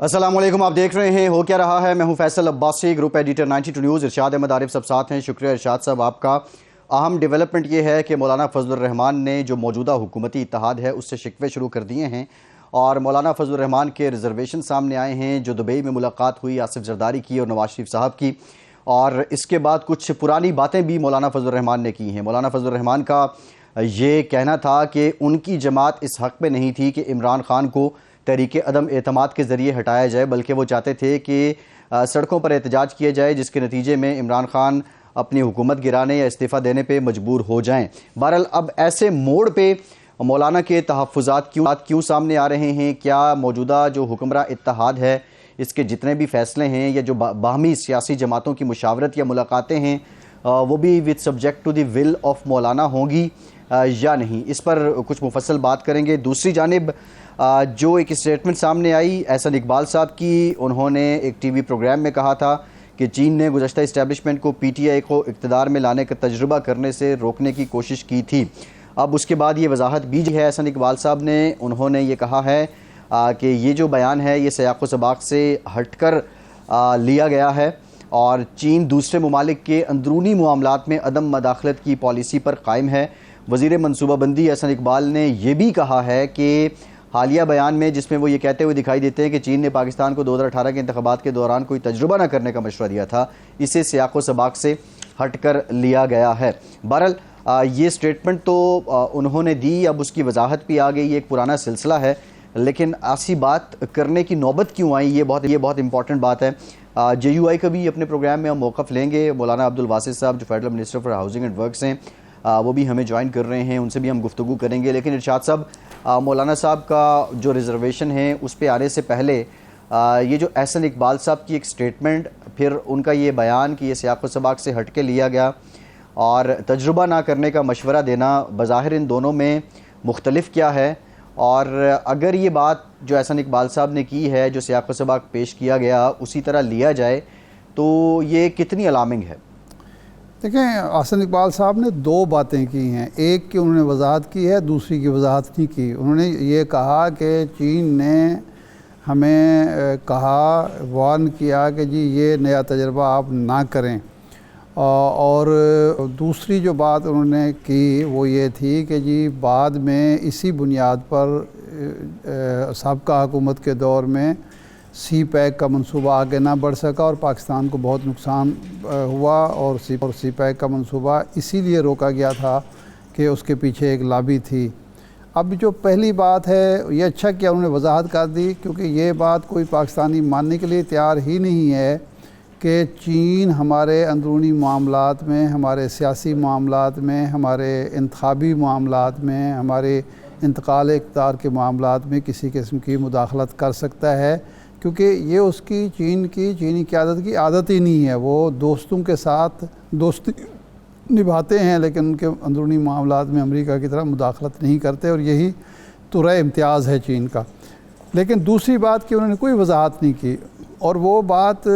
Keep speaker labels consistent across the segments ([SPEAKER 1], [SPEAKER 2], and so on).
[SPEAKER 1] السلام علیکم، آپ دیکھ رہے ہیں ہو کیا رہا ہے۔ میں ہوں Faisal Abbasi, group editor 92 news. Irshad Ahmad Arif صاحب ساتھ ہیں۔ شکریہ ارشاد صاحب آپ کا۔ اہم ڈیولپمنٹ یہ ہے کہ مولانا فضل الرحمان نے جو موجودہ حکومتی اتحاد ہے اس سے شکوے شروع کر دیے ہیں، اور مولانا فضل الرحمان کے ریزرویشن سامنے آئے ہیں۔ جو دبئی میں ملاقات ہوئی آصف زرداری کی اور نواز شریف صاحب کی، اور اس کے بعد کچھ پرانی باتیں بھی مولانا فضل الرحمان نے کی ہیں۔ مولانا فضل الرحمان کا یہ کہنا تھا کہ ان کی جماعت اس حق میں نہیں تھی کہ عمران خان کو تحریک عدم اعتماد کے ذریعے ہٹایا جائے، بلکہ وہ چاہتے تھے کہ سڑکوں پر احتجاج کیے جائے، جس کے نتیجے میں عمران خان اپنی حکومت گرانے یا استعفیٰ دینے پہ مجبور ہو جائیں۔ بہرحال اب ایسے موڑ پہ مولانا کے تحفظات کیوں سامنے آ رہے ہیں؟ کیا موجودہ جو حکمراں اتحاد ہے اس کے جتنے بھی فیصلے ہیں یا جو باہمی سیاسی جماعتوں کی مشاورت یا ملاقاتیں ہیں وہ بھی with subject to the will of Maulana ہوں گی یا نہیں؟ اس پر کچھ مفصل بات کریں گے۔ دوسری جانب جو ایک اسٹیٹمنٹ سامنے آئی احسن اقبال صاحب کی، انہوں نے ایک ٹی وی پروگرام میں کہا تھا کہ چین نے گزشتہ اسٹیبلشمنٹ کو پی ٹی آئی کو اقتدار میں لانے کا تجربہ کرنے سے روکنے کی کوشش کی تھی۔ اب اس کے بعد یہ وضاحت بھی ہے احسن اقبال صاحب نے، انہوں نے یہ کہا ہے کہ یہ جو بیان ہے یہ سیاق و سباق سے ہٹ کر لیا گیا ہے، اور چین دوسرے ممالک کے اندرونی معاملات میں عدم مداخلت کی پالیسی پر قائم ہے۔ وزیر منصوبہ بندی احسن اقبال نے یہ بھی کہا ہے کہ حالیہ بیان میں، جس میں وہ یہ کہتے ہوئے دکھائی دیتے ہیں کہ چین نے پاکستان کو 2018 کے انتخابات کے دوران کوئی تجربہ نہ کرنے کا مشورہ دیا تھا، اسے سیاق و سباق سے ہٹ کر لیا گیا ہے۔ بہرحال یہ سٹیٹمنٹ تو انہوں نے دی، اب اس کی وضاحت بھی آ گئی۔ یہ ایک پرانا سلسلہ ہے، لیکن ایسی بات کرنے کی نوبت کیوں آئی، یہ بہت امپورٹنٹ بات ہے۔ جے یو آئی کا بھی اپنے پروگرام میں ہم موقف لیں گے۔ مولانا عبدالواسط صاحب جو federal minister for housing and works ہیں وہ بھی ہمیں جوائن کر رہے ہیں، ان سے بھی ہم گفتگو کریں گے۔ لیکن ارشاد صاحب، مولانا صاحب کا جو ریزرویشن ہے اس پہ آنے سے پہلے یہ جو احسن اقبال صاحب کی ایک سٹیٹمنٹ، پھر ان کا یہ بیان کہ یہ سیاق و سباق سے ہٹ کے لیا گیا اور تجربہ نہ کرنے کا مشورہ دینا، بظاہر ان دونوں میں مختلف کیا ہے؟ اور اگر یہ بات جو احسن اقبال صاحب نے کی ہے، جو سیاق و سباق پیش کیا گیا، اسی طرح لیا جائے تو یہ کتنی الارمنگ ہے؟
[SPEAKER 2] دیکھیں، احسن اقبال صاحب نے دو باتیں کی ہیں۔ ایک کہ انہوں نے وضاحت کی ہے، دوسری کی وضاحت نہیں کی۔ انہوں نے یہ کہا کہ چین نے ہمیں کہا، وارن کیا کہ جی یہ نیا تجربہ آپ نہ کریں، اور دوسری جو بات انہوں نے کی وہ یہ تھی کہ جی بعد میں اسی بنیاد پر سابقہ حکومت کے دور میں سی پیک کا منصوبہ آگے نہ بڑھ سکا اور پاکستان کو بہت نقصان ہوا، اور سی پیک کا منصوبہ اسی لیے روکا گیا تھا کہ اس کے پیچھے ایک لابی تھی۔ اب جو پہلی بات ہے یہ اچھا کیا انہوں نے وضاحت کر دی، کیونکہ یہ بات کوئی پاکستانی ماننے کے لیے تیار ہی نہیں ہے کہ چین ہمارے اندرونی معاملات میں، ہمارے سیاسی معاملات میں، ہمارے انتخابی معاملات میں، ہمارے انتقال اقتدار کے معاملات میں کسی قسم کی مداخلت کر سکتا ہے، کیونکہ یہ اس کی چینی قیادت کی عادت ہی نہیں ہے۔ وہ دوستوں کے ساتھ دوستی نبھاتے ہیں، لیکن ان کے اندرونی معاملات میں امریکہ کی طرح مداخلت نہیں کرتے، اور یہی ترہ امتیاز ہے چین کا۔ لیکن دوسری بات کہ انہوں نے کوئی وضاحت نہیں کی، اور وہ بات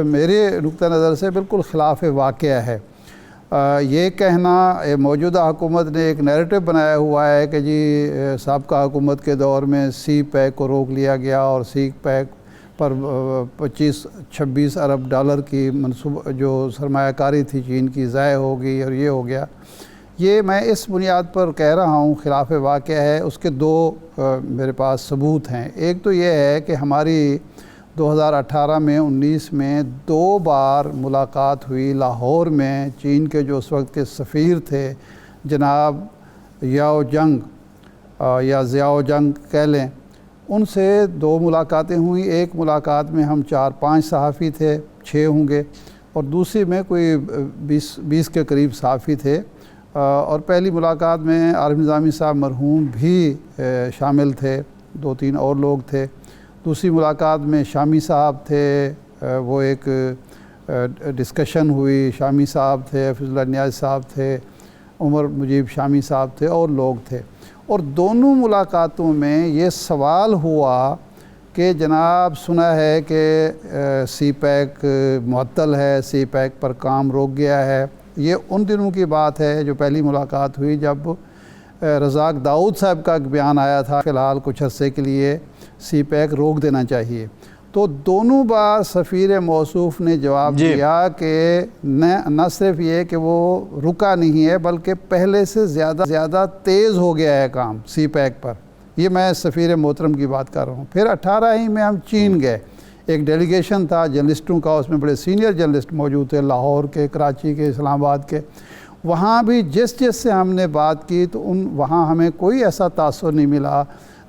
[SPEAKER 2] میرے نقطہ نظر سے بالکل خلاف واقعہ ہے۔ یہ کہنا، موجودہ حکومت نے ایک نیریٹو بنایا ہوا ہے کہ جی سابقہ حکومت کے دور میں سی پیک کو روک لیا گیا اور سی پیک پر 25-26 ارب ڈالر کی جو سرمایہ کاری تھی چین کی ضائع ہو گئی، اور یہ ہو گیا۔ یہ میں اس بنیاد پر کہہ رہا ہوں خلاف واقعہ ہے۔ اس کے دو میرے پاس ثبوت ہیں۔ ایک تو یہ ہے کہ ہماری 2018 میں 19 میں 2 بار ملاقات ہوئی لاہور میں چین کے جو اس وقت کے سفیر تھے جناب یاؤ جنگ یا زیاؤ جنگ کہہ لیں، ان سے 2 ملاقاتیں ہوئیں۔ ایک ملاقات میں ہم 4-5 صحافی تھے، 6 ہوں گے، اور دوسری میں کوئی 20 کے قریب صحافی تھے، اور پہلی ملاقات میں عارف نظامی صاحب مرحوم بھی شامل تھے، 2-3 اور لوگ تھے۔ دوسری ملاقات میں شامی صاحب تھے، وہ ایک ڈسکشن ہوئی، شامی صاحب تھے، حفیظ اللہ نیاز صاحب تھے، عمر مجیب شامی صاحب تھے، اور لوگ تھے۔ اور دونوں ملاقاتوں میں یہ سوال ہوا کہ جناب سنا ہے کہ سی پیک معطل ہے، سی پیک پر کام روک گیا ہے۔ یہ ان دنوں کی بات ہے جو پہلی ملاقات ہوئی جب رزاق داؤد صاحب کا ایک بیان آیا تھا فی الحال کچھ عرصے کے لیے سی پیک روک دینا چاہیے۔ تو دونوں بار سفیر موصوف نے جواب دیا کہ نہ صرف یہ کہ وہ رکا نہیں ہے بلکہ پہلے سے زیادہ تیز ہو گیا ہے کام سی پیک پر. یہ میں سفیر محترم کی بات کر رہا ہوں. پھر 18 ہی میں ہم چین گئے. ایک ڈیلیگیشن تھا جرنلسٹوں کا، اس میں بڑے سینئر جرنلسٹ موجود تھے، لاہور کے، کراچی کے، اسلام آباد کے. وہاں بھی جس سے ہم نے بات کی تو وہاں ہمیں کوئی ایسا تاثر نہیں ملا.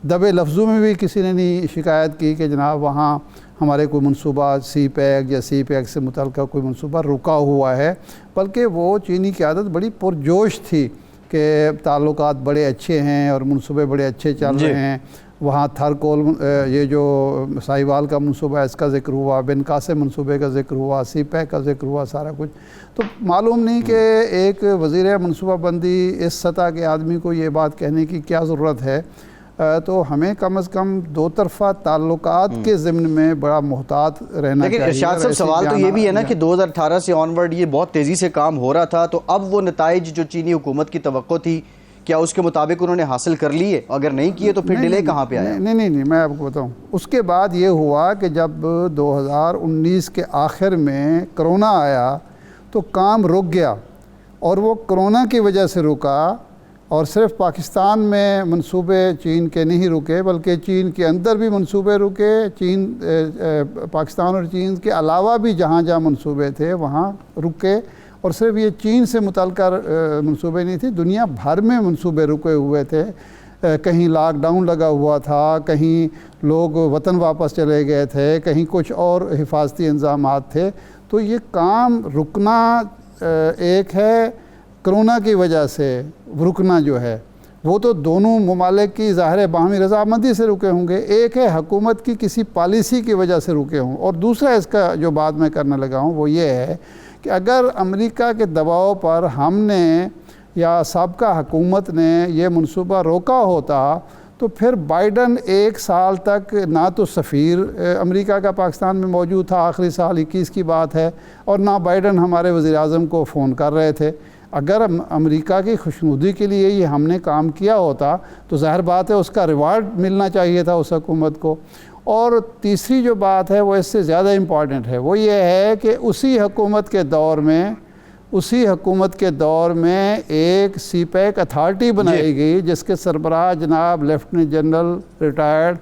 [SPEAKER 2] دبے لفظوں میں بھی کسی نے نہیں شکایت کی کہ جناب وہاں ہمارے کوئی منصوبہ سی پیک یا سی پیک سے متعلقہ کوئی منصوبہ رکا ہوا ہے، بلکہ وہ چینی قیادت بڑی پرجوش تھی کہ تعلقات بڑے اچھے ہیں اور منصوبے بڑے اچھے چل رہے ہیں. وہاں تھرکول یہ جو ساہیوال کا منصوبہ ہے اس کا ذکر ہوا، بن قاسم منصوبے کا ذکر ہوا، سی پیک کا ذکر ہوا، سارا کچھ. تو معلوم نہیں کہ ایک وزیر منصوبہ بندی اس سطح کے آدمی کو یہ بات کہنے کی کیا ضرورت ہے. تو ہمیں کم از کم دو طرفہ تعلقات کے ضمن میں بڑا محتاط رہنا چاہیے.
[SPEAKER 1] لیکن ارشاد صاحب سوال تو یہ بھی ہے نا کہ 2018 سے آن ورڈ یہ بہت تیزی سے کام ہو رہا تھا، تو اب وہ نتائج جو چینی حکومت کی توقع تھی کیا اس کے مطابق انہوں نے حاصل کر لیے؟ اگر نہیں کیے تو پھر ڈیلے کہاں پہ آیا؟
[SPEAKER 2] نہیں میں آپ کو بتاؤں. اس کے بعد یہ ہوا کہ جب 2019 کے آخر میں کرونا آیا تو کام رک گیا، اور وہ کرونا کی وجہ سے رکا. اور صرف پاکستان میں منصوبے چین کے نہیں رکے بلکہ چین کے اندر بھی منصوبے رکے. پاکستان اور چین کے علاوہ بھی جہاں منصوبے تھے وہاں رکے. اور صرف یہ چین سے متعلقہ منصوبے نہیں تھے، دنیا بھر میں منصوبے رکے ہوئے تھے. کہیں لاک ڈاؤن لگا ہوا تھا، کہیں لوگ وطن واپس چلے گئے تھے، کہیں کچھ اور حفاظتی انتظامات تھے. تو یہ کام رکنا ایک ہے کرونا کی وجہ سے رکنا جو ہے وہ تو دونوں ممالک کی ظاہر باہمی رضامندی سے رکے ہوں گے. ایک ہے حکومت کی کسی پالیسی کی وجہ سے رکے ہوں. اور دوسرا اس کا جو بات میں کرنے لگا ہوں وہ یہ ہے کہ اگر امریکہ کے دباؤ پر ہم نے یا سابقہ حکومت نے یہ منصوبہ روکا ہوتا تو پھر بائیڈن 1 سال تک نہ تو سفیر امریکہ کا پاکستان میں موجود تھا، آخری سال 21 کی بات ہے، اور نہ بائیڈن ہمارے وزیر اعظم کو فون کر رہے تھے. اگر امریکہ کی خوشنودی کے لیے یہ ہم نے کام کیا ہوتا تو ظاہر بات ہے اس کا ریوارڈ ملنا چاہیے تھا اس حکومت کو. اور تیسری جو بات ہے وہ اس سے زیادہ امپورٹنٹ ہے، وہ یہ ہے کہ اسی حکومت کے دور میں ایک سی پیک اتھارٹی بنائی گئی جس کے سربراہ جناب lieutenant general retired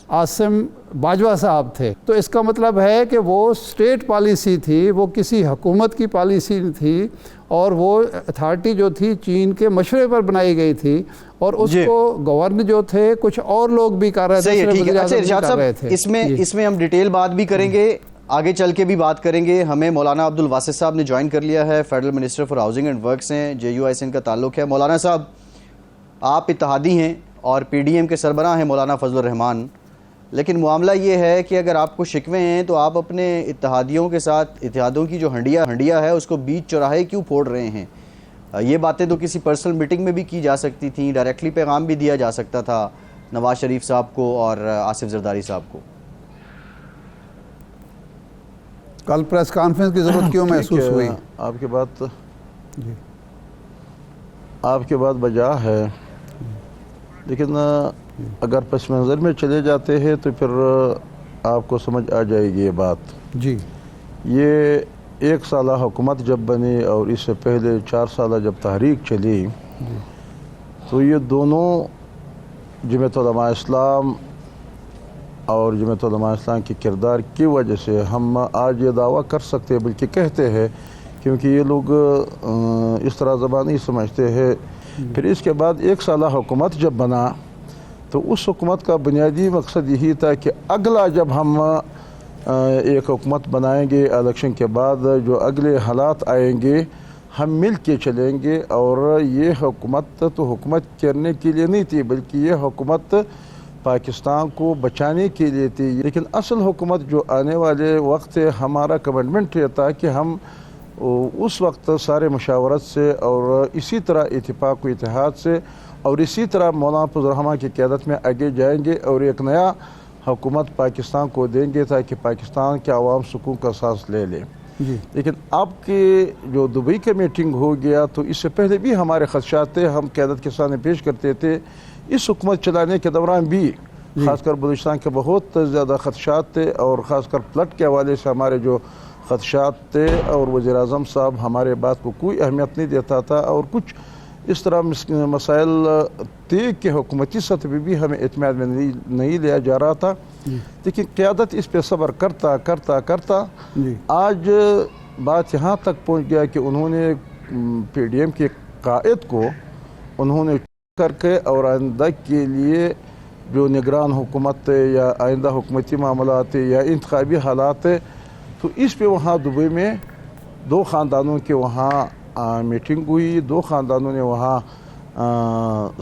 [SPEAKER 2] Asim Bajwa صاحب تھے. تو اس کا مطلب ہے کہ وہ اسٹیٹ پالیسی تھی، وہ کسی حکومت کی پالیسی تھی، اور وہ اتھارٹی جو تھی چین کے مشورے پر بنائی گئی تھی، اور اس کو گورن جو تھے کچھ اور لوگ بھی کر رہے تھے.
[SPEAKER 1] ارشاد صاحب اس میں ہم ڈیٹیل بات بھی کریں گے، آگے چل کے بھی بات کریں گے. ہمیں مولانا عبدالواسط صاحب نے جوائن کر لیا ہے، federal minister for housing and works ہیں، JUISN کا تعلق ہے. مولانا صاحب آپ اتحادی ہیں اور PDM کے سربراہ ہیں مولانا فضل الرحمان، لیکن معاملہ یہ ہے کہ اگر آپ کو شکوے ہیں تو آپ اپنے اتحادیوں کے ساتھ اتحادوں کی جو ہنڈیا ہے اس کو بیچ چوراہے کیوں پھوڑ رہے ہیں؟ یہ باتیں تو کسی پرسنل میٹنگ میں بھی کی جا سکتی تھیں، ڈائریکٹلی پیغام بھی دیا جا سکتا تھا نواز شریف صاحب کو اور آصف زرداری صاحب کو.
[SPEAKER 2] کل پریس کانفرنس کی ضرورت کیوں محسوس ہوئی؟
[SPEAKER 3] آپ کے بات بجا ہے، لیکن اگر پس منظر میں چلے جاتے ہیں تو پھر آپ کو سمجھ آ جائے گی یہ بات.
[SPEAKER 2] جی
[SPEAKER 3] یہ 1 سالہ حکومت جب بنی اور اس سے پہلے 4 سالہ جب تحریک چلی تو یہ دونوں جمعیت علماء اسلام اور جمعیت علماء اسلام کے کردار کی وجہ سے ہم آج یہ دعویٰ کر سکتے ہیں، بلکہ کہتے ہیں، کیونکہ یہ لوگ اس طرح زبان نہیں سمجھتے ہیں. پھر اس کے بعد 1 سالہ حکومت جب بنا تو اس حکومت کا بنیادی مقصد یہی تھا کہ اگلا جب ہم ایک حکومت بنائیں گے الیکشن کے بعد، جو اگلے حالات آئیں گے ہم مل کے چلیں گے. اور یہ حکومت تو حکومت کرنے کے لیے نہیں تھی بلکہ یہ حکومت پاکستان کو بچانے کے لیے تھی. لیکن اصل حکومت جو آنے والے وقت ہے، ہمارا کمٹمنٹ یہ تھا کہ ہم اس وقت سارے مشاورت سے اور اسی طرح اتفاق و اتحاد سے اور اسی طرح مولانا فضل الرحمان کی قیادت میں آگے جائیں گے اور ایک نیا حکومت پاکستان کو دیں گے تاکہ پاکستان کے عوام سکون کا سانس لے لیں. لیکن اب کی جو دبئی کا میٹنگ ہو گیا تو اس سے پہلے بھی ہمارے خدشات تھے، ہم قیادت کے سامنے پیش کرتے تھے. اس حکومت چلانے کے دوران بھی خاص کر بلوچستان کے بہت زیادہ خدشات تھے، اور خاص کر فلڈ کے حوالے سے ہمارے جو خدشات تھے، اور وزیر اعظم صاحب ہمارے بات کو کوئی اہمیت نہیں دیتا تھا، اور کچھ اس طرح مسائل تھے کہ حکومتی سطح پہ بھی ہمیں اعتماد میں نہیں لیا جا رہا تھا، لیکن قیادت اس پہ صبر کرتا کرتا کرتا آج بات یہاں تک پہنچ گیا کہ انہوں نے پی ڈی ایم کے قائد کو انہوں نے کر کے اور آئندہ کے لیے جو نگران حکومت ہے یا آئندہ حکومتی معاملات ہے یا انتخابی حالات ہے، تو اس پہ وہاں دبئی میں دو خاندانوں کے وہاں میٹنگ ہوئی، دو خاندانوں نے وہاں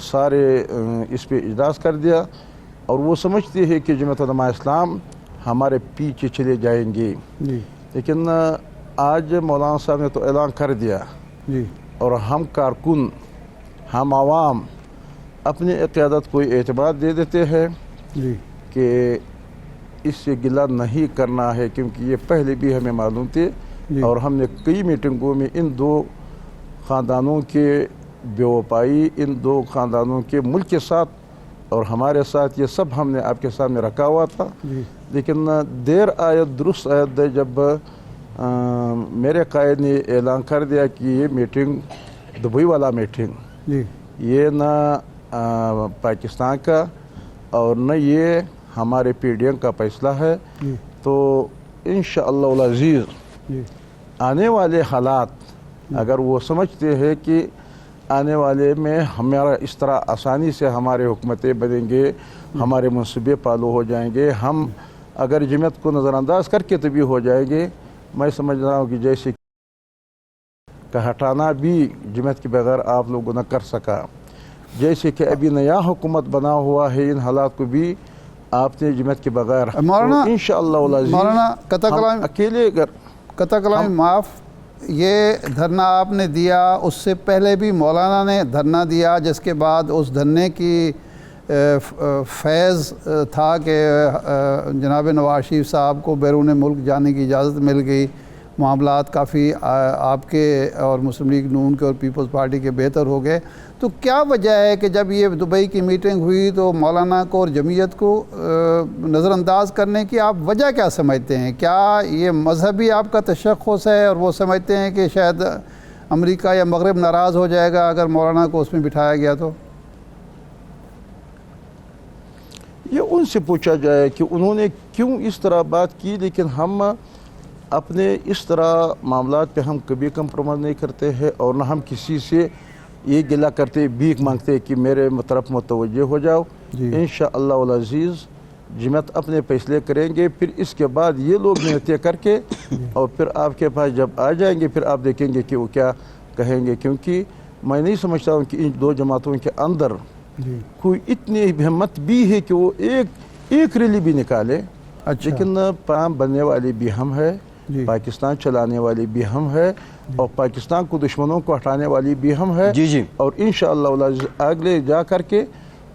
[SPEAKER 3] سارے اس پہ اجلاس کر دیا، اور وہ سمجھتے ہیں کہ جماعت علماء اسلام ہمارے پیچھے چلے جائیں گے، لیکن آج مولانا صاحب نے تو اعلان کر دیا، اور ہم کارکن، ہم عوام اپنی قیادت کو اعتماد دے دیتے ہیں کہ اس سے گلہ نہیں کرنا ہے، کیونکہ یہ پہلے بھی ہمیں معلوم تھے، اور ہم نے کئی میٹنگوں میں ان دو خاندانوں کے بے وفائی، ان دو خاندانوں کے ملک کے ساتھ اور ہمارے ساتھ، یہ سب ہم نے آپ کے سامنے رکھا ہوا تھا، لیکن دیر آیت درست آیت ہے جب میرے قائد نے اعلان کر دیا کہ یہ میٹنگ دبئی والا میٹنگ یہ نہ پاکستان کا اور نہ یہ ہمارے پی ڈی ایم کا فیصلہ ہے، تو انشاءاللہ العزیز آنے والے حالات اگر وہ سمجھتے ہیں کہ آنے والے میں ہمارا اس طرح آسانی سے ہمارے حکومتیں بنیں گے، ہمارے منصوبے پالو ہو جائیں گے، ہم اگر جماعت کو نظر انداز کر کے طبی ہو جائیں گے، میں سمجھ رہا ہوں کہ جیسے کہ ہٹانا بھی جماعت کے بغیر آپ لوگوں نے کر سکا، جیسے کہ ابھی نیا حکومت بنا ہوا ہے، ان حالات کو بھی آپ نے جماعت کے بغیر انشاءاللہ العزیز اکیلے
[SPEAKER 2] قطع کلامی معاف، یہ دھرنا آپ نے دیا، اس سے پہلے بھی مولانا نے دھرنا دیا، جس کے بعد اس دھرنے کی فیض تھا کہ جناب نواز شریف صاحب کو بیرون ملک جانے کی اجازت مل گئی، معاملات کافی آپ کے اور مسلم لیگ نون کے اور پیپلز پارٹی کے بہتر ہو گئے، تو کیا وجہ ہے کہ جب یہ دبئی کی میٹنگ ہوئی تو مولانا کو اور جمعیت کو نظر انداز کرنے کی آپ وجہ کیا سمجھتے ہیں؟ کیا یہ مذہبی آپ کا تشخص ہے اور وہ سمجھتے ہیں کہ شاید امریکہ یا مغرب ناراض ہو جائے گا اگر مولانا کو اس میں بٹھایا گیا تو؟
[SPEAKER 3] یہ ان سے پوچھا جائے کہ انہوں نے کیوں اس طرح بات کی، لیکن ہم اپنے اس طرح معاملات پہ ہم کبھی کمپرومائز نہیں کرتے ہیں، اور نہ ہم کسی سے یہ گلہ کرتے بھیک مانگتے کہ میرے طرف متوجہ ہو جاؤ۔ انشاءاللہ العزیز جماعت اپنے فیصلے کریں گے، پھر اس کے بعد یہ لوگ محنتیں کر کے اور پھر آپ کے پاس جب آ جائیں گے پھر آپ دیکھیں گے کہ وہ کیا کہیں گے، کیونکہ میں نہیں سمجھتا ہوں کہ ان دو جماعتوں کے اندر کوئی اتنی ہمت بھی ہے کہ وہ ایک ریلی بھی نکالے، لیکن پام بننے والی بھی ہم ہے، پاکستان چلانے والی بھی ہم ہے، اور پاکستان کو دشمنوں کو ہٹانے والی بھی ہم ہے، اور انشاءاللہ آگے جا کر کے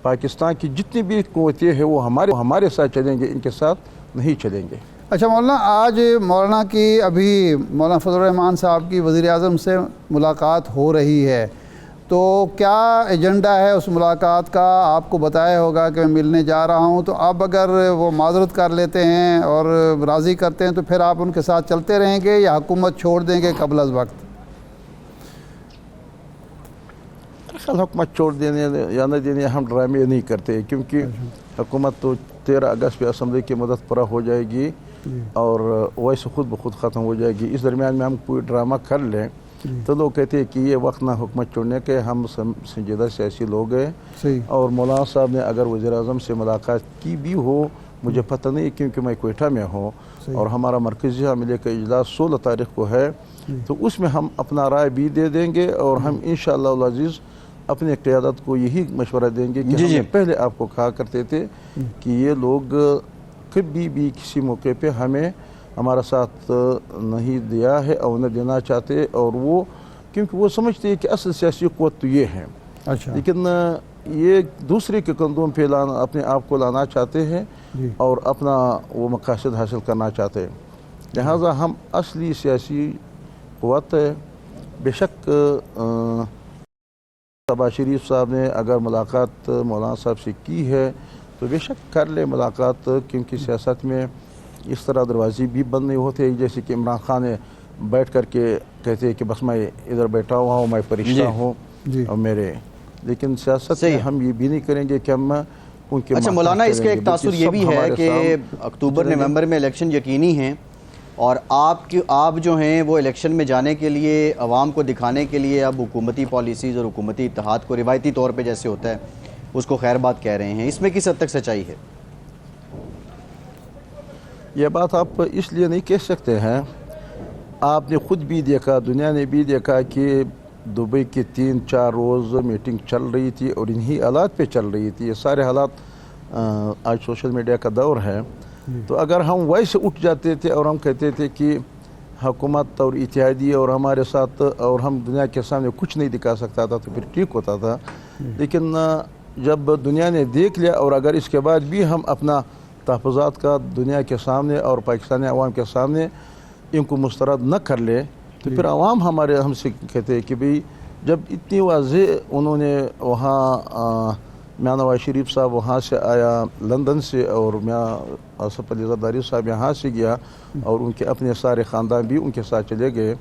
[SPEAKER 3] پاکستان کی جتنی بھی قوتیں ہیں وہ ہمارے ساتھ چلیں گے، ان کے ساتھ نہیں چلیں گے۔
[SPEAKER 2] اچھا مولانا، آج مولانا کی ابھی مولانا فضل الرحمان صاحب کی وزیر اعظم سے ملاقات ہو رہی ہے، تو کیا ایجنڈا ہے اس ملاقات کا؟ آپ کو بتایا ہوگا کہ میں ملنے جا رہا ہوں، تو اب اگر وہ معذرت کر لیتے ہیں اور راضی کرتے ہیں تو پھر آپ ان کے ساتھ چلتے رہیں گے یا حکومت چھوڑ دیں گے قبل از وقت؟
[SPEAKER 3] حکومت چھوڑ دینے یا نہ دینے ہم ڈرامے نہیں کرتے، کیونکہ حکومت تو 13 اگست پہ اسمبلی کی مدت پورا ہو جائے گی اور ویسے خود بخود ختم ہو جائے گی، اس درمیان میں ہم کوئی ڈرامہ کر لیں تو لوگ کہتے ہیں کہ یہ وقت نہ حکومت چھوڑنے کے، ہم سنجیدہ سیاسی لوگ ہیں، اور مولانا صاحب نے اگر وزیر اعظم سے ملاقات کی بھی ہو مجھے پتہ نہیں، کیونکہ میں کوئٹہ میں ہوں اور ہمارا مرکزی عملے کا اجلاس 16 تاریخ کو ہے، تو اس میں ہم اپنا رائے بھی دے دیں گے، اور ہم انشاءاللہ العزیز اپنے قیادت کو یہی مشورہ دیں گے کہ ہم پہلے آپ کو کہا کرتے تھے کہ یہ لوگ کبھی بھی کسی موقع پہ ہمیں ہمارا ساتھ نہیں دیا ہے اور نہ دینا چاہتے، اور وہ کیونکہ وہ سمجھتے ہیں کہ اصل سیاسی قوت تو یہ ہے، لیکن یہ دوسرے کے کندھوں پہ اپنے آپ کو لانا چاہتے ہیں اور اپنا وہ مقاصد حاصل کرنا چاہتے ہیں، لہٰذا ہم اصلی سیاسی قوت ہے۔ بے شک شہباز شریف صاحب نے اگر ملاقات مولانا صاحب سے کی ہے تو بے شک کر لے ملاقات، کیونکہ سیاست میں اس طرح دروازے بھی بند نہیں ہوتے جیسے کہ عمران خان نے بیٹھ کر کے کہتے ہیں کہ بس میں ادھر بیٹھا ہوا ہوں، میں فرشتہ ہوں اور میرے، لیکن سیاست میں ہم یہ بھی نہیں کریں گے کہ ہم ان کے
[SPEAKER 1] اچھا مولانا، اس کا ایک تاثر یہ بھی ہے کہ اکتوبر نومبر میں الیکشن یقینی ہیں، اور آپ جو ہیں وہ الیکشن میں جانے کے لیے عوام کو دکھانے کے لیے اب حکومتی پالیسیز اور حکومتی اتحاد کو روایتی طور پہ جیسے ہوتا ہے اس کو خیر بات کہہ رہے ہیں، اس میں کس حد تک سچائی ہے؟
[SPEAKER 3] یہ بات آپ اس لیے نہیں کہہ سکتے ہیں، آپ نے خود بھی دیکھا، دنیا نے بھی دیکھا کہ دبئی کی 3-4 روز میٹنگ چل رہی تھی اور انہی حالات پہ چل رہی تھی۔ یہ سارے حالات آج سوشل میڈیا کا دور ہے، تو اگر ہم ویسے اٹھ جاتے تھے اور ہم کہتے تھے کہ حکومت اور اتحادی اور ہمارے ساتھ اور ہم دنیا کے سامنے کچھ نہیں دکھا سکتا تھا تو پھر ٹھیک ہوتا تھا، لیکن جب دنیا نے دیکھ لیا اور اگر اس کے بعد بھی ہم اپنا تحفظات کا دنیا کے سامنے اور پاکستانی عوام کے سامنے ان کو مسترد نہ کر لے تو پھر عوام ہم سے کہتے ہیں کہ بھئی جب اتنی واضح انہوں نے وہاں میاں نواز شریف صاحب وہاں سے آیا لندن سے اور میاں آصف علی زرداری صاحب یہاں سے گیا اور ان کے اپنے سارے خاندان بھی ان کے ساتھ چلے گئے،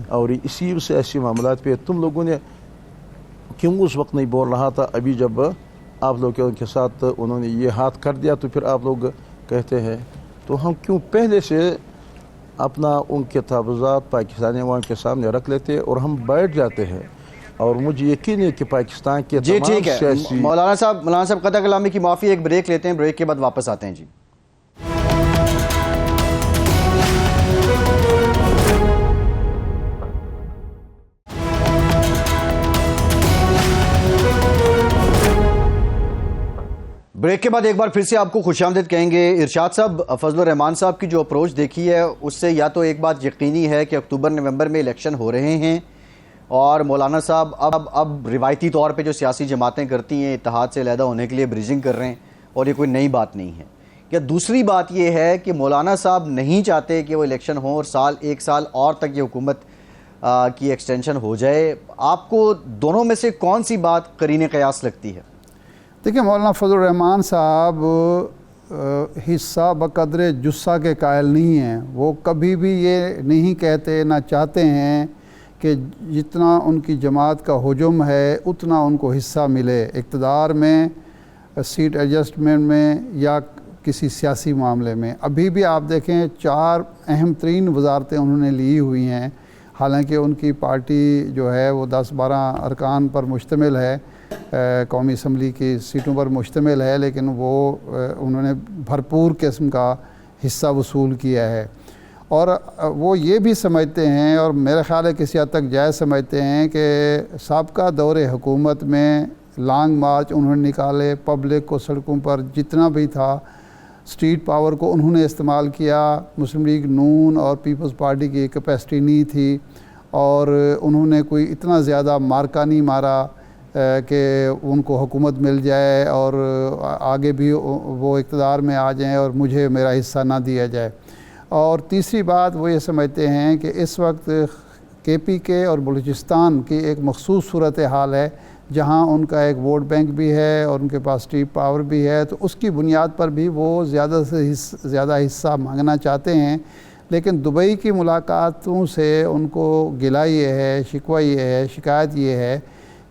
[SPEAKER 3] اور اسی سیاسی معاملات پہ تم لوگوں نے کیوں اس وقت نہیں بول رہا تھا؟ ابھی جب آپ لوگ ان کے ساتھ انہوں نے یہ ہاتھ کر دیا تو پھر آپ لوگ کہتے ہیں، تو ہم کیوں پہلے سے اپنا ان کے تحفظات پاکستانی عوام کے سامنے رکھ لیتے اور ہم بیٹھ جاتے ہیں؟ اور مجھے یقین ہے کہ پاکستان کے
[SPEAKER 1] جی
[SPEAKER 3] تمام
[SPEAKER 1] ٹھیک ہے
[SPEAKER 3] سیاسی
[SPEAKER 1] مولانا صاحب قطع کلامی کی معافی، ایک بریک لیتے ہیں، بریک کے بعد واپس آتے ہیں جی۔ بریک کے بعد ایک بار پھر سے آپ کو خوش آمدید کہیں گے۔ ارشاد صاحب، فضل الرحمان صاحب کی جو اپروچ دیکھی ہے اس سے یا تو ایک بات یقینی ہے کہ اکتوبر نومبر میں الیکشن ہو رہے ہیں، اور مولانا صاحب اب روایتی طور پہ جو سیاسی جماعتیں کرتی ہیں اتحاد سے علیحدہ ہونے کے لیے بریجنگ کر رہے ہیں، اور یہ کوئی نئی بات نہیں ہے۔ یا دوسری بات یہ ہے کہ مولانا صاحب نہیں چاہتے کہ وہ الیکشن ہوں اور ایک سال اور تک یہ حکومت کی ایکسٹینشن ہو جائے؟ آپ کو دونوں میں سے کون سی بات قرین قیاس لگتی ہے؟
[SPEAKER 2] دیکھیں، مولانا فضل الرحمان صاحب حصہ بقدر جثہ کے قائل نہیں ہیں، وہ کبھی بھی یہ نہیں کہتے نہ چاہتے ہیں کہ جتنا ان کی جماعت کا ہجوم ہے اتنا ان کو حصہ ملے اقتدار میں، سیٹ ایڈجسٹمنٹ میں یا کسی سیاسی معاملے میں۔ ابھی بھی آپ دیکھیں 4 اہم ترین وزارتیں انہوں نے لی ہوئی ہیں، حالانکہ ان کی پارٹی جو ہے وہ 10-12 ارکان پر مشتمل ہے، قومی اسمبلی کی سیٹوں پر مشتمل ہے، لیکن وہ انہوں نے بھرپور قسم کا حصہ وصول کیا ہے، اور وہ یہ بھی سمجھتے ہیں اور میرے خیال ہے کسی حد تک جائز سمجھتے ہیں کہ سابقہ دور حکومت میں لانگ مارچ انہوں نے نکالے، پبلک کو سڑکوں پر جتنا بھی تھا اسٹریٹ پاور کو انہوں نے استعمال کیا۔ مسلم لیگ نون اور پیپلز پارٹی کی کیپیسٹی نہیں تھی، اور انہوں نے کوئی اتنا زیادہ مارکا نہیں مارا کہ ان کو حکومت مل جائے اور آگے بھی وہ اقتدار میں آ جائیں اور مجھے میرا حصہ نہ دیا جائے۔ اور تیسری بات وہ یہ سمجھتے ہیں کہ اس وقت کے پی کے اور بلوچستان کی ایک مخصوص صورتحال ہے جہاں ان کا ایک ووٹ بینک بھی ہے اور ان کے پاس اسٹریٹ پاور بھی ہے، تو اس کی بنیاد پر بھی وہ زیادہ سے زیادہ حصہ مانگنا چاہتے ہیں۔ لیکن دبئی کی ملاقاتوں سے ان کو گلہ یہ ہے، شکوہ یہ ہے، شکایت یہ ہے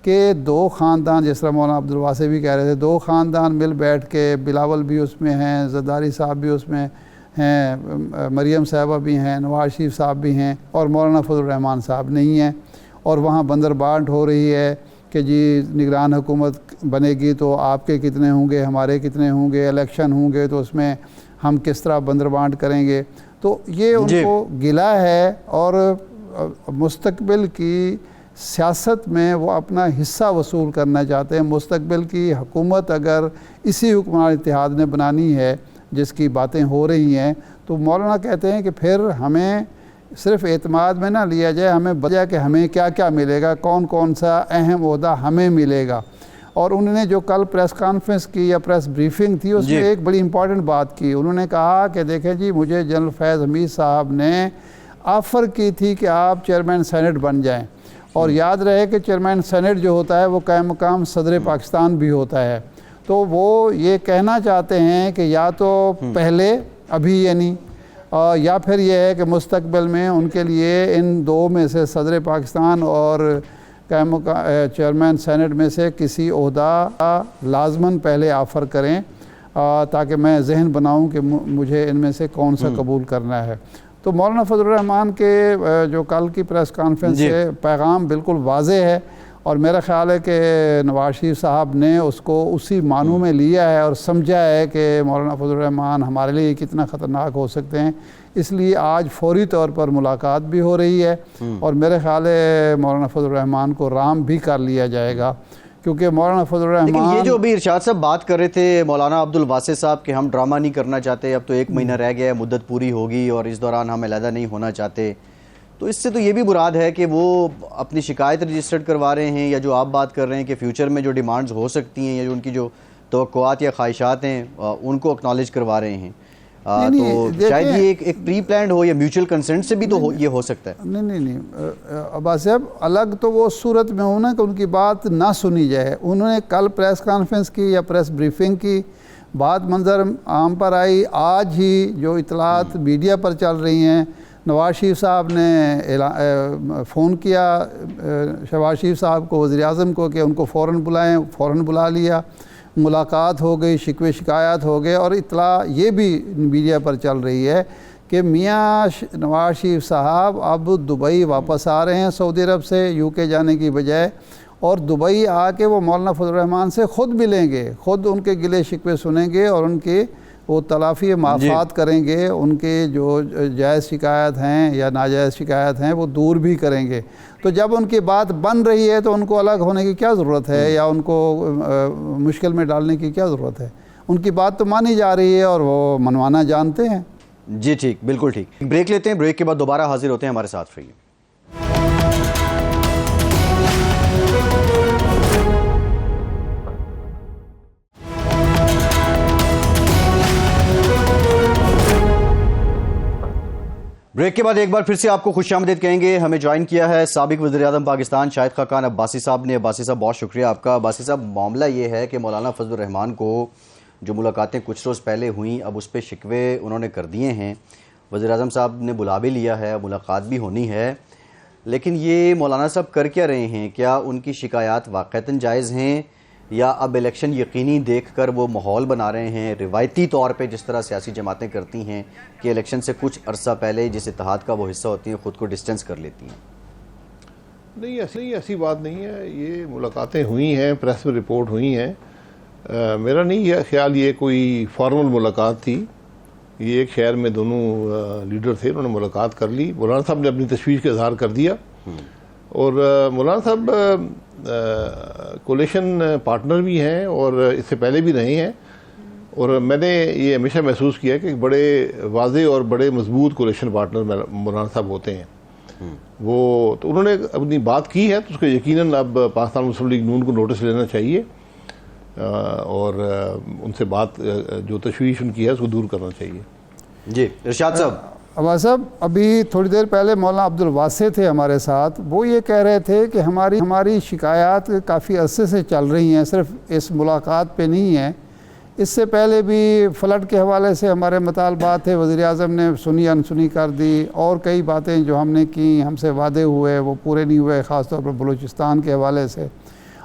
[SPEAKER 2] کہ 2 خاندان، جس طرح مولانا عبدالواسع بھی کہہ رہے تھے، 2 خاندان مل بیٹھ کے، بلاول بھی اس میں ہیں، زرداری صاحب بھی اس میں ہیں، مریم صاحبہ بھی ہیں، نواز شریف صاحب بھی ہیں، اور مولانا فضل الرحمان صاحب نہیں ہیں، اور وہاں بندر بانٹ ہو رہی ہے کہ جی نگران حکومت بنے گی تو آپ کے کتنے ہوں گے، ہمارے کتنے ہوں گے، الیکشن ہوں گے تو اس میں ہم کس طرح بندر بانٹ کریں گے۔ تو یہ ان کو گلہ ہے، اور مستقبل کی سیاست میں وہ اپنا حصہ وصول کرنا چاہتے ہیں۔ مستقبل کی حکومت اگر اسی حکمران اتحاد نے بنانی ہے جس کی باتیں ہو رہی ہیں، تو مولانا کہتے ہیں کہ پھر ہمیں صرف اعتماد میں نہ لیا جائے، ہمیں بجائے کہ ہمیں کیا کیا ملے گا، کون کون سا اہم عہدہ ہمیں ملے گا۔ اور انہوں نے جو کل پریس کانفرنس کی یا پریس بریفنگ تھی اس میں ایک بڑی امپورٹنٹ بات کی، انہوں نے کہا کہ دیکھیں جی مجھے جنرل فیض حمید صاحب نے آفر کی تھی کہ آپ چیئرمین سینٹ بن جائیں، اور یاد رہے کہ چیئرمین سینٹ جو ہوتا ہے وہ قائم مقام صدر پاکستان بھی ہوتا ہے، تو وہ یہ کہنا چاہتے ہیں کہ یا تو پہلے ابھی یعنی یا پھر یہ ہے کہ مستقبل میں ان کے لیے ان دو میں سے صدر پاکستان اور چیئرمین سینٹ میں سے کسی عہدہ لازماً پہلے آفر کریں تاکہ میں ذہن بناؤں کہ مجھے ان میں سے کون سا قبول کرنا ہے۔ تو مولانا فضل الرحمان کے جو کل کی پریس کانفرنس سے پیغام بالکل واضح ہے، اور میرا خیال ہے کہ نواز شریف صاحب نے اس کو اسی معنوں میں لیا ہے اور سمجھا ہے کہ مولانا فضل الرحمان ہمارے لیے کتنا خطرناک ہو سکتے ہیں، اس لیے آج فوری طور پر ملاقات بھی ہو رہی ہے، اور میرے خیال ہے مولانا فضل الرحمان کو رام بھی کر لیا جائے گا، کیونکہ مولانا فضل الرحمان
[SPEAKER 1] لیکن یہ جو ابھی ارشاد صاحب بات کر رہے تھے مولانا عبدالواسع صاحب کہ ہم ڈرامہ نہیں کرنا چاہتے، اب تو 1 مہینہ رہ گیا ہے، مدت پوری ہوگی اور اس دوران ہم علیحدہ نہیں ہونا چاہتے، تو اس سے تو یہ بھی مراد ہے کہ وہ اپنی شکایت رجسٹرڈ کروا رہے ہیں، یا جو آپ بات کر رہے ہیں کہ فیوچر میں جو ڈیمانڈز ہو سکتی ہیں یا جو ان کی جو توقعات یا خواہشات ہیں ان کو اکنالج کروا رہے ہیں، تو شاید یہ ایک پری پلانڈ ہو یا میوچل کنسنٹ سے بھی تو یہ ہو سکتا ہے۔
[SPEAKER 2] نہیں عباس صاحب، الگ تو وہ صورت میں ہونا کہ ان کی بات نہ سنی جائے۔ انہوں نے کل پریس کانفرنس کی یا پریس بریفنگ کی، بات منظر عام پر آئی، آج ہی جو اطلاعات میڈیا پر چل رہی ہیں، نواز شریف صاحب نے فون کیا شہباز شریف صاحب کو، وزیر اعظم کو، کہ ان کو فوراً بلائیں، فوراً بلا لیا، ملاقات ہو گئی، شکوے شکایات ہو گئے، اور اطلاع یہ بھی میڈیا پر چل رہی ہے کہ میاں نواز شریف صاحب اب دبئی واپس آ رہے ہیں سعودی عرب سے یو کے جانے کی بجائے، اور دبئی آ کے وہ مولانا فضل الرحمان سے خود ملیں گے، خود ان کے گلے شکوے سنیں گے اور ان کے وہ تلافی معافات کریں گے، ان کے جو جائز شکایت ہیں یا ناجائز شکایت ہیں وہ دور بھی کریں گے۔ تو جب ان کی بات بن رہی ہے تو ان کو الگ ہونے کی کیا ضرورت ہے یا ان کو مشکل میں ڈالنے کی کیا ضرورت ہے؟ ان کی بات تو مانی جا رہی ہے اور وہ منوانا جانتے ہیں۔
[SPEAKER 1] جی ٹھیک، بالکل ٹھیک، بریک لیتے ہیں، بریک کے بعد دوبارہ حاضر ہوتے ہیں، ہمارے ساتھ رہیے۔ بریک کے بعد ایک بار پھر سے آپ کو خوش آمدید کہیں گے۔ ہمیں جوائن کیا ہے سابق وزیر اعظم پاکستان شاہد خاقان عباسی صاحب نے۔ عباسی صاحب بہت شکریہ آپ کا۔ عباسی صاحب، معاملہ یہ ہے کہ مولانا فضل الرحمان کو جو ملاقاتیں کچھ روز پہلے ہوئیں، اب اس پہ شکوے انہوں نے کر دیے ہیں، وزیر اعظم صاحب نے بلا بھی لیا ہے، ملاقات بھی ہونی ہے، لیکن یہ مولانا صاحب کر کیا رہے ہیں؟ کیا ان کی شکایات واقعتاً جائز ہیں، یا اب الیکشن یقینی دیکھ کر وہ ماحول بنا رہے ہیں روایتی طور پہ جس طرح سیاسی جماعتیں کرتی ہیں کہ الیکشن سے کچھ عرصہ پہلے جس اتحاد کا وہ حصہ ہوتی ہیں خود کو ڈسٹنس کر لیتی ہیں؟
[SPEAKER 4] نہیں، ایسی بات نہیں ہے، یہ ملاقاتیں ہوئی ہیں، پریس میں رپورٹ ہوئی ہیں، میرا نہیں ہے خیال یہ کوئی فارمل ملاقات تھی، یہ ایک شہر میں دونوں لیڈر تھے، انہوں نے ملاقات کر لی، مولانا صاحب نے اپنی تشویش کا اظہار کر دیا، اور مولانا صاحب کولیشن پارٹنر بھی ہیں اور اس سے پہلے بھی رہے ہیں، اور میں نے یہ ہمیشہ محسوس کیا کہ بڑے واضح اور بڑے مضبوط کولیشن پارٹنر مولانا صاحب ہوتے ہیں۔ وہ تو انہوں نے اپنی بات کی ہے تو اس کو یقیناً اب پاکستان مسلم لیگ نون کو نوٹس لینا چاہیے، اور ان سے بات جو تشویش ان کی ہے اس کو دور کرنا چاہیے۔
[SPEAKER 1] جی ارشاد صاحب۔
[SPEAKER 2] عباس صاحب، ابھی تھوڑی دیر پہلے مولانا عبدالواسع تھے ہمارے ساتھ، وہ یہ کہہ رہے تھے کہ ہماری شکایات کافی عرصے سے چل رہی ہیں، صرف اس ملاقات پہ نہیں ہیں، اس سے پہلے بھی فلڈ کے حوالے سے ہمارے مطالبات تھے، وزیر اعظم نے سنی انسنی کر دی، اور کئی باتیں جو ہم نے کی، ہم سے وعدے ہوئے وہ پورے نہیں ہوئے، خاص طور پر بلوچستان کے حوالے سے،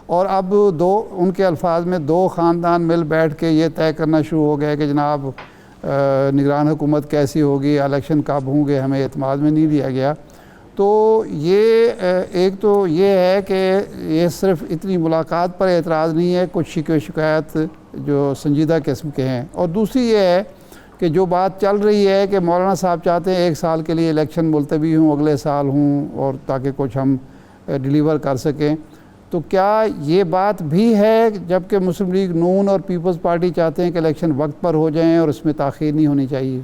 [SPEAKER 2] اور اب ان کے الفاظ میں 2 خاندان مل بیٹھ کے یہ طے کرنا شروع ہو گئے کہ جناب نگران حکومت کیسی ہوگی، الیکشن کب ہوں گے، ہمیں اعتماد میں نہیں لیا گیا۔ تو یہ ایک تو یہ ہے کہ یہ صرف اتنی ملاقات پر اعتراض نہیں ہے، کچھ شکوے شکایت جو سنجیدہ قسم کے ہیں، اور دوسری یہ ہے کہ جو بات چل رہی ہے کہ مولانا صاحب چاہتے ہیں 1 سال کے لیے الیکشن ملتوی ہوں، اگلے سال ہوں، اور تاکہ کچھ ہم ڈیلیور کر سکیں، تو کیا یہ بات بھی ہے جبکہ مسلم لیگ نون اور پیپلز پارٹی چاہتے ہیں کہ الیکشن وقت پر ہو جائیں اور اس میں تاخیر نہیں ہونی چاہیے؟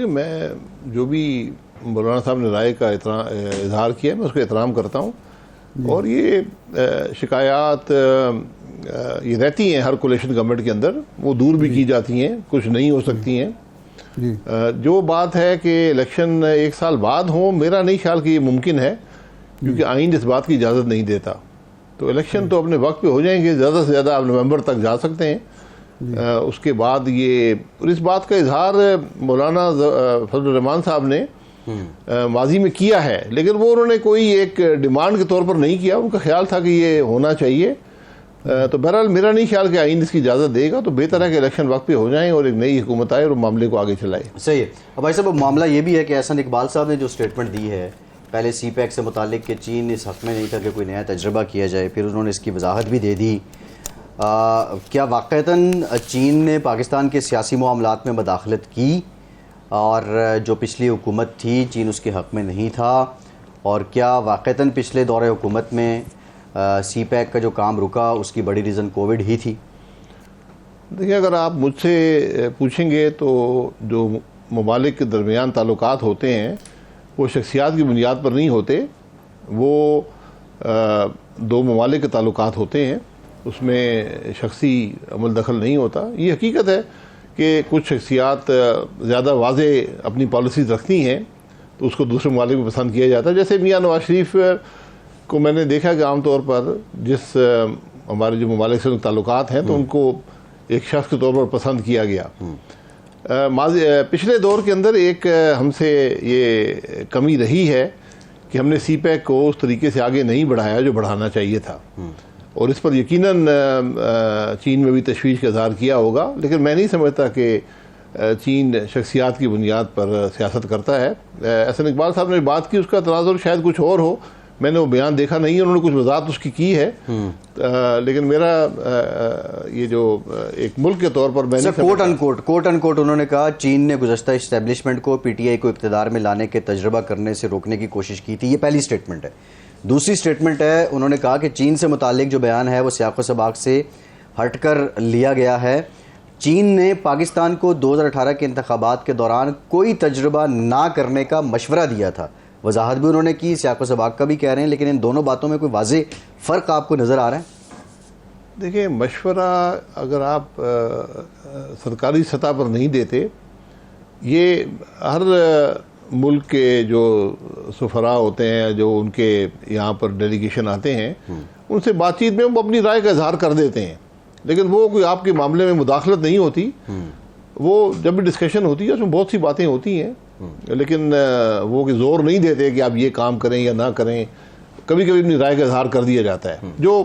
[SPEAKER 4] میں جو بھی مولانا صاحب نے رائے کا اظہار کیا میں اس کو احترام کرتا ہوں، اور یہ شکایات یہ رہتی ہیں ہر کولیشن گورنمنٹ کے اندر، وہ دور بھی کی جاتی ہیں، کچھ نہیں ہو سکتی ہیں۔ جو بات ہے کہ الیکشن 1 سال بعد ہوں، میرا نہیں خیال کہ یہ ممکن ہے، کیونکہ آئین اس بات کی اجازت نہیں دیتا۔ تو الیکشن تو اپنے وقت پہ ہو جائیں گے، زیادہ سے زیادہ آپ نومبر تک جا سکتے ہیں۔ اس کے بعد یہ اور اس بات کا اظہار مولانا فضل الرحمان صاحب نے ماضی میں کیا ہے، لیکن وہ انہوں نے کوئی ایک ڈیمانڈ کے طور پر نہیں کیا، ان کا خیال تھا کہ یہ ہونا چاہیے۔ تو بہرحال میرا نہیں خیال کہ آئین اس کی اجازت دے گا، تو بہتر ہے کہ الیکشن وقت پہ ہو جائیں اور ایک نئی حکومت آئے اور معاملے کو آگے چلائے۔
[SPEAKER 1] صحیح ہے۔ اب بھائی صاحب معاملہ یہ بھی ہے کہ احسن اقبال صاحب نے جو اسٹیٹمنٹ دی ہے پہلے سی پیک سے متعلق کہ چین اس حق میں نہیں تھا کہ کوئی نیا تجربہ کیا جائے، پھر انہوں نے اس کی وضاحت بھی دے دی، کیا واقعتاً چین نے پاکستان کے سیاسی معاملات میں مداخلت کی اور جو پچھلی حکومت تھی چین اس کے حق میں نہیں تھا، اور کیا واقعتاً پچھلے دور حکومت میں سی پیک کا جو کام رکا اس کی بڑی ریزن کووڈ ہی تھی؟
[SPEAKER 4] دیکھیں، اگر آپ مجھ سے پوچھیں گے تو جو ممالک کے درمیان تعلقات ہوتے ہیں وہ شخصیات کی بنیاد پر نہیں ہوتے، وہ دو ممالک کے تعلقات ہوتے ہیں، اس میں شخصی عمل دخل نہیں ہوتا۔ یہ حقیقت ہے کہ کچھ شخصیات زیادہ واضح اپنی پالیسیز رکھتی ہیں تو اس کو دوسرے ممالک میں پسند کیا جاتا ہے۔ جیسے میاں نواز شریف کو میں نے دیکھا کہ عام طور پر جس ہمارے جو ممالک سے تعلقات ہیں تو ان کو ایک شخص کے طور پر پسند کیا گیا۔ پچھلے دور کے اندر ایک ہم سے یہ کمی رہی ہے کہ ہم نے سی پیک کو اس طریقے سے آگے نہیں بڑھایا جو بڑھانا چاہیے تھا، اور اس پر یقیناً چین میں بھی تشویش کا اظہار کیا ہوگا، لیکن میں نہیں سمجھتا کہ چین شخصیات کی بنیاد پر سیاست کرتا ہے۔ احسن اقبال صاحب نے بات کی، اس کا تناظر شاید کچھ اور ہو، میں نے وہ بیان دیکھا نہیں، انہوں نے کچھ وضاحت اس کی ہے، لیکن میرا یہ جو ایک ملک کے طور پر میں نے
[SPEAKER 1] کوٹ ان کوٹ انہوں نے کہا چین نے گزشتہ اسٹیبلشمنٹ کو پی ٹی آئی کو اقتدار میں لانے کے تجربہ کرنے سے روکنے کی کوشش کی تھی۔ یہ پہلی اسٹیٹمنٹ ہے۔ دوسری اسٹیٹمنٹ ہے، انہوں نے کہا کہ چین سے متعلق جو بیان ہے وہ سیاق و سباق سے ہٹ کر لیا گیا ہے۔ چین نے پاکستان کو 2018 کے انتخابات کے دوران کوئی تجربہ نہ کرنے کا مشورہ دیا تھا۔ وضاحت بھی انہوں نے کی، سیاق و سباق کا بھی کہہ رہے ہیں، لیکن ان دونوں باتوں میں کوئی واضح فرق آپ کو نظر آ رہا ہے؟
[SPEAKER 4] دیکھیں، مشورہ اگر آپ سرکاری سطح پر نہیں دیتے، یہ ہر ملک کے جو سفراء ہوتے ہیں، جو ان کے یہاں پر ڈیلیگیشن آتے ہیں، ان سے بات چیت میں وہ اپنی رائے کا اظہار کر دیتے ہیں، لیکن وہ کوئی آپ کے معاملے میں مداخلت نہیں ہوتی۔ وہ جب بھی ڈسکشن ہوتی ہے اس میں بہت سی باتیں ہوتی ہیں، لیکن وہ کہ زور نہیں دیتے کہ آپ یہ کام کریں یا نہ کریں، کبھی کبھی اپنی رائے کا اظہار کر دیا جاتا ہے۔ جو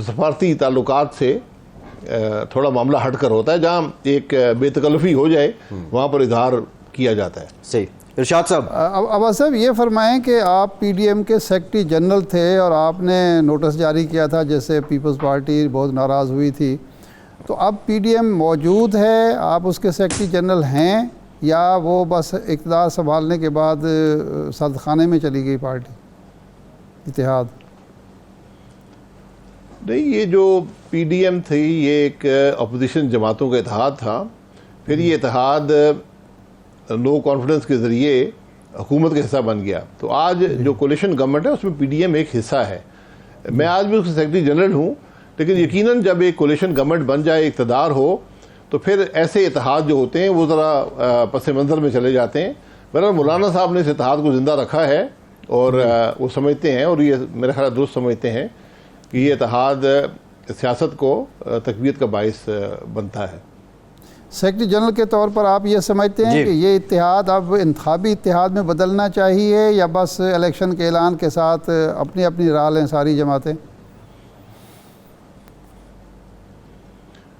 [SPEAKER 4] سفارتی تعلقات سے تھوڑا معاملہ ہٹ کر ہوتا ہے، جہاں ایک بے تکلفی ہو جائے وہاں پر اظہار کیا جاتا ہے۔
[SPEAKER 1] صحیح۔ ارشاد صاحب،
[SPEAKER 2] عباس صاحب یہ فرمائیں کہ آپ پی ڈی ایم کے سیکرٹری جنرل تھے اور آپ نے نوٹس جاری کیا تھا جس سے پیپلز پارٹی بہت ناراض ہوئی تھی، تو اب پی ڈی ایم موجود ہے، آپ اس کے سیکرٹری جنرل ہیں، یا وہ بس اقتدار سنبھالنے کے بعد سرد خانے میں چلی گئی پارٹی اتحاد؟
[SPEAKER 4] نہیں، یہ جو پی ڈی ایم تھی یہ ایک اپوزیشن جماعتوں کا اتحاد تھا، پھر یہ اتحاد نو کانفیڈنس کے ذریعے حکومت کا حصہ بن گیا۔ تو آج جو کولیشن گورنمنٹ ہے اس میں پی ڈی ایم ایک حصہ ہے۔ میں آج بھی اس کا سیکرٹری جنرل ہوں، لیکن یقیناً جب ایک کولیشن گورنمنٹ بن جائے، اقتدار ہو، تو پھر ایسے اتحاد جو ہوتے ہیں وہ ذرا پس منظر میں چلے جاتے ہیں۔ بہرحال مولانا صاحب نے اس اتحاد کو زندہ رکھا ہے، اور وہ سمجھتے ہیں، اور یہ میرے خیال درست سمجھتے ہیں کہ یہ اتحاد سیاست کو تقویت کا باعث بنتا ہے۔
[SPEAKER 2] سیکرٹری جنرل کے طور پر آپ یہ سمجھتے ہیں کہ یہ اتحاد اب انتخابی اتحاد میں بدلنا چاہیے، یا بس الیکشن کے اعلان کے ساتھ اپنی اپنی راہ لیں ساری جماعتیں؟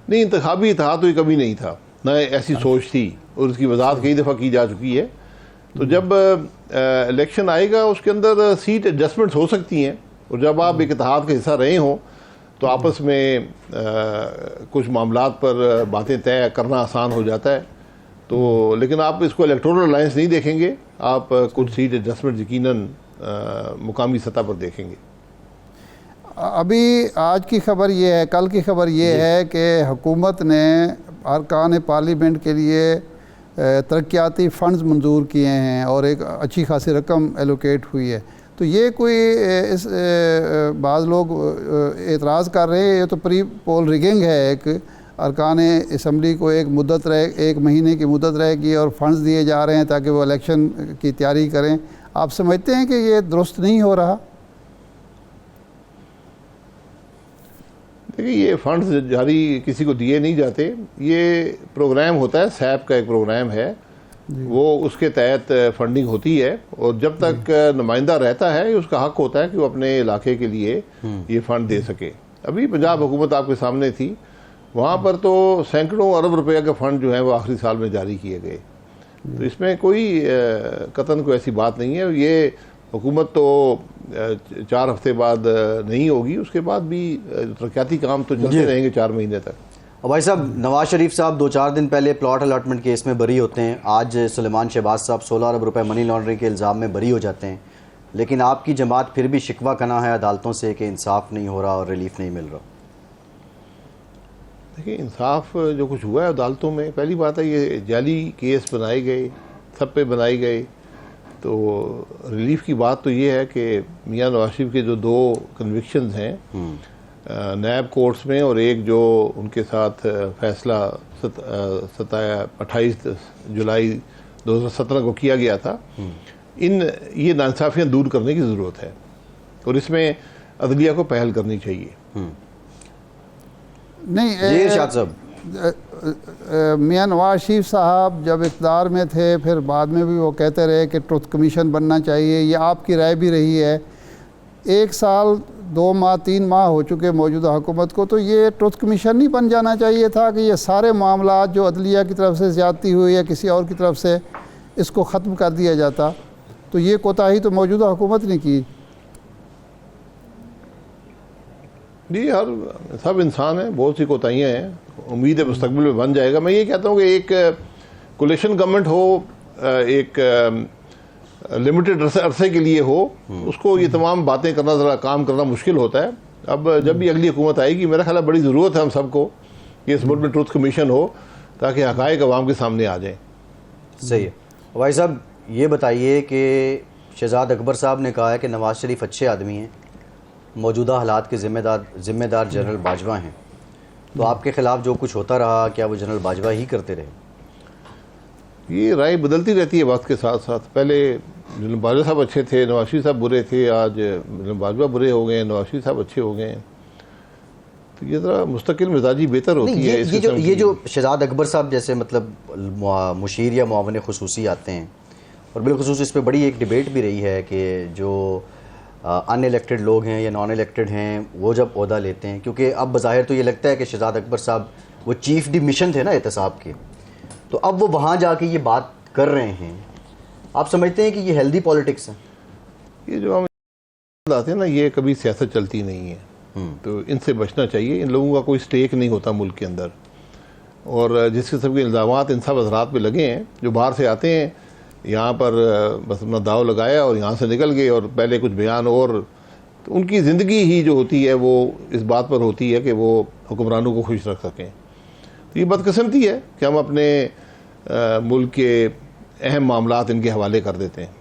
[SPEAKER 2] نہیں،
[SPEAKER 4] انتخابی اتحاد تو یہ کبھی نہیں تھا، نہ ایسی سوچ تھی، اور اس کی وضاحت کئی دفعہ کی جا چکی ہے۔ تو جب الیکشن آئے گا اس کے اندر سیٹ ایڈجسٹمنٹس ہو سکتی ہیں، اور جب آپ ایک اتحاد کا حصہ رہے ہوں تو آپس میں کچھ معاملات پر باتیں طے کرنا آسان ہو جاتا ہے۔ تو لیکن آپ اس کو الیکٹورل الائنس نہیں دیکھیں گے، آپ کچھ سیٹ ایڈجسٹمنٹ یقیناً مقامی سطح پر دیکھیں گے۔
[SPEAKER 2] ابھی آج کی خبر یہ ہے، کل کی خبر یہ ہے کہ حکومت نے ارکان پارلیمنٹ کے لیے ترقیاتی فنڈز منظور کیے ہیں اور ایک اچھی خاصی رقم ایلوکیٹ ہوئی ہے۔ تو یہ کوئی اس بعض لوگ اعتراض کر رہے ہیں، یہ تو پری پول ریگنگ ہے، ایک ارکان اسمبلی کو ایک مدت رہے، 1 مہینے کی مدت رہے گی اور فنڈز دیے جا رہے ہیں تاکہ وہ الیکشن کی تیاری کریں۔ آپ سمجھتے ہیں کہ یہ درست نہیں ہو رہا؟
[SPEAKER 4] دیکھیے یہ فنڈز جاری کسی کو دیے نہیں جاتے، یہ پروگرام ہوتا ہے، سیپ کا ایک پروگرام ہے، وہ اس کے تحت فنڈنگ ہوتی ہے، اور جب تک نمائندہ رہتا ہے اس کا حق ہوتا ہے کہ وہ اپنے علاقے کے لیے یہ فنڈ دے سکے۔ ابھی پنجاب حکومت آپ کے سامنے تھی، وہاں پر تو سینکڑوں ارب روپے کے فنڈ جو ہیں وہ آخری سال میں جاری کیے گئے، تو اس میں کوئی قطعاً کوئی ایسی بات نہیں ہے۔ یہ حکومت تو 4 ہفتے بعد نہیں ہوگی، اس کے بعد بھی ترقیاتی کام تو چلتے رہیں گے 4 مہینے تک۔
[SPEAKER 1] اب بھائی صاحب، نواز شریف صاحب 2-4 دن پہلے پلاٹ الاٹمنٹ کیس میں بری ہوتے ہیں، آج سلیمان شہباز صاحب 16 ارب روپے منی لانڈرنگ کے الزام میں بری ہو جاتے ہیں، لیکن آپ کی جماعت پھر بھی شکوہ کنا ہے عدالتوں سے کہ انصاف نہیں ہو رہا اور ریلیف نہیں مل رہا۔
[SPEAKER 4] دیکھیں انصاف جو کچھ ہوا ہے عدالتوں میں، پہلی بات ہے یہ جعلی کیس بنائے گئے، سب پہ بنائے گئے، تو ریلیف کی بات تو یہ ہے کہ میاں نواز شریف کے جو 2 کنوکشنز ہیں نیب کورٹس میں، اور ایک جو ان کے ساتھ فیصلہ 28 جولائی 2017 کو کیا گیا تھا، یہ ناانصافیاں دور کرنے کی ضرورت ہے، اور اس میں عدلیہ کو پہل کرنی چاہیے۔
[SPEAKER 2] نہیں،
[SPEAKER 1] جی ارشاد صاحب،
[SPEAKER 2] میاں نواز شریف صاحب جب اقتدار میں تھے، پھر بعد میں بھی وہ کہتے رہے کہ ٹروتھ کمیشن بننا چاہیے، یہ آپ کی رائے بھی رہی ہے۔ 1 سال 2 ماہ 3 ماہ ہو چکے موجودہ حکومت کو، تو یہ ٹروتھ کمیشن نہیں بن جانا چاہیے تھا کہ یہ سارے معاملات جو عدلیہ کی طرف سے زیادتی ہوئی یا کسی اور کی طرف سے، اس کو ختم کر دیا جاتا؟ تو یہ کوتاہی تو موجودہ حکومت نے کی۔
[SPEAKER 4] جی سب انسان ہیں، بہت سی کوتاہیاں ہیں، امید ہے مستقبل میں بن جائے گا۔ میں یہ کہتا ہوں کہ ایک کولیشن گورنمنٹ ہو، ایک لمیٹڈ عرصے کے لیے ہو، اس کو یہ تمام باتیں کرنا، ذرا کام کرنا مشکل ہوتا ہے۔ اب جب بھی اگلی حکومت آئے گی، میرا خیال ہے بڑی ضرورت ہے ہم سب کو کہ اس ملک میں ٹروتھ کمیشن ہو تاکہ حقائق عوام کے سامنے آ جائیں۔
[SPEAKER 1] صحیح ہے۔ بھائی صاحب یہ بتائیے کہ شہزاد اکبر صاحب نے کہا ہے کہ نواز شریف اچھے آدمی ہیں، موجودہ حالات کے ذمہ دار جنرل باجوہ ہیں، تو آپ کے خلاف جو کچھ ہوتا رہا کیا وہ جنرل باجوہ ہی کرتے رہے؟
[SPEAKER 4] یہ رائے بدلتی رہتی ہے وقت کے ساتھ ساتھ۔ پہلے جنرل باجوہ صاحب اچھے تھے، نواز شریف صاحب برے تھے، آج جنرل باجوہ برے ہو گئے ہیں، نواز شریف صاحب اچھے ہو گئے ہیں، تو یہ ذرا مستقل مزاجی بہتر ہوتی ہے۔
[SPEAKER 1] یہ جو شہزاد اکبر صاحب جیسے مطلب مشیر یا معاون خصوصی آتے ہیں، اور بالخصوص اس پہ بڑی ایک ڈیبیٹ بھی رہی ہے کہ جو ان الیکٹڈ لوگ ہیں یا نان الیکٹڈ ہیں وہ جب عہدہ لیتے ہیں، کیونکہ اب بظاہر تو یہ لگتا ہے کہ شہزاد اکبر صاحب وہ چیف ڈی مشن تھے نا احتساب کے، تو اب وہ وہاں جا کے یہ بات کر رہے ہیں، آپ سمجھتے ہیں کہ یہ ہیلدی پالیٹکس ہے؟
[SPEAKER 4] یہ جو ہم آتے ہیں نا، یہ کبھی سیاست چلتی نہیں ہے، تو ان سے بچنا چاہیے۔ ان لوگوں کا کوئی سٹیک نہیں ہوتا ملک کے اندر، اور جس قسم کے الزامات ان سب حضرات پہ لگے ہیں، جو باہر سے آتے ہیں یہاں پر بس اپنا داؤ لگایا اور یہاں سے نکل گئے، اور پہلے کچھ بیان، اور تو ان کی زندگی ہی جو ہوتی ہے وہ اس بات پر ہوتی ہے کہ وہ حکمرانوں کو خوش رکھ سکیں۔ تو یہ بدقسمتی ہے کہ ہم اپنے ملک کے اہم معاملات ان کے حوالے کر دیتے ہیں۔